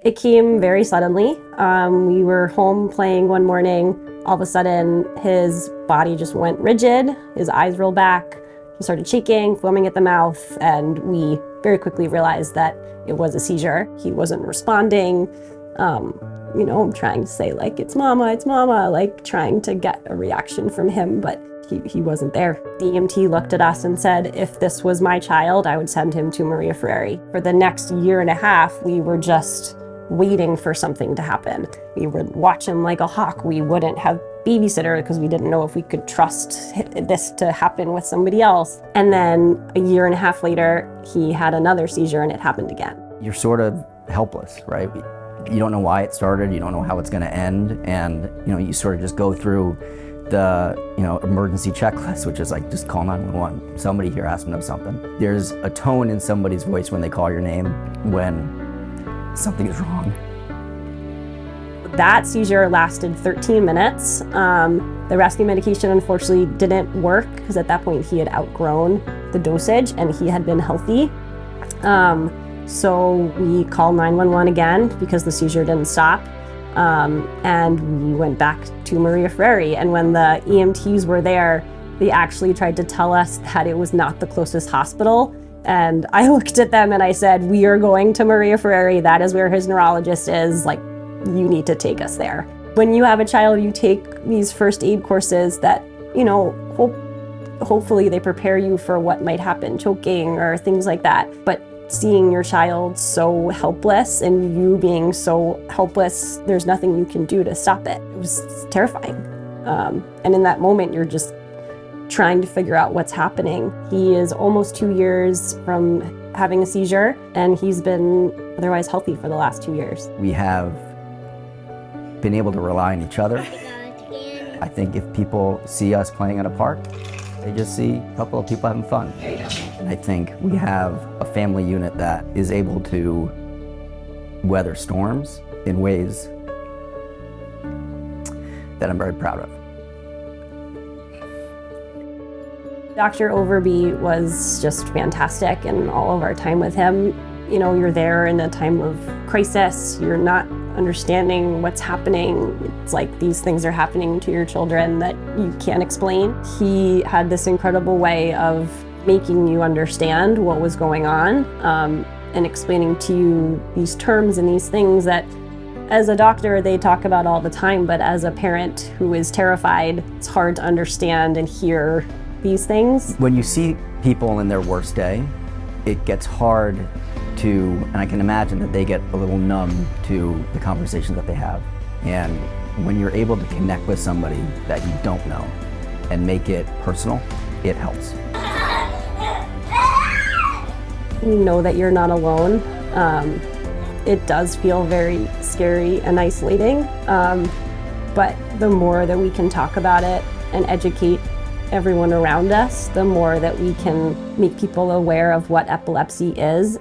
It came very suddenly. We were home playing one morning. All of a sudden, his body just went rigid. His eyes rolled back. He started shaking, foaming at the mouth, and we very quickly realized that it was a seizure. He wasn't responding. I'm trying to say, like, it's mama, like trying to get a reaction from him, but he wasn't there. The EMT looked at us and said, if this was my child, I would send him to Maria Freri. For the next year and a half, we were just waiting for something to happen. We would watch him like a hawk. We wouldn't have babysitter because we didn't know if we could trust this to happen with somebody else. And then a year and a half later, he had another seizure and it happened again. You're sort of helpless, right? You don't know why it started, you don't know how it's gonna end, and you sort of just go through the emergency checklist, which is like, just call 911. Somebody here has to know something. There's a tone in somebody's voice when they call your name when something is wrong. That seizure lasted 13 minutes. The rescue medication unfortunately didn't work because at that point he had outgrown the dosage and he had been healthy. So we called 911 again because the seizure didn't stop. And we went back to Maria Freri. And when the EMTs were there, they actually tried to tell us that it was not the closest hospital. And I looked at them and I said, we are going to Maria Freri. That is where his neurologist is. Like, you need to take us there. When you have a child, you take these first aid courses that, hopefully they prepare you for what might happen, choking or things like that. But seeing your child so helpless and you being so helpless, there's nothing you can do to stop it. It was terrifying. And in that moment, you're just trying to figure out what's happening. He is almost 2 years from having a seizure, and he's been otherwise healthy for the last 2 years. We have been able to rely on each other. I think if people see us playing in a park, they just see a couple of people having fun. And I think we have a family unit that is able to weather storms in ways that I'm very proud of. Dr. Overby was just fantastic, and all of our time with him, you're there in a time of crisis. You're not understanding what's happening. It's like these things are happening to your children that you can't explain. He had this incredible way of making you understand what was going on, and explaining to you these terms and these things that as a doctor they talk about all the time, but as a parent who is terrified, it's hard to understand and hear these things. When you see people in their worst day, it gets hard to, and I can imagine that they get a little numb to the conversations that they have. And when you're able to connect with somebody that you don't know and make it personal, it helps. You know that you're not alone. It does feel very scary and isolating, but the more that we can talk about it and educate everyone around us, the more that we can make people aware of what epilepsy is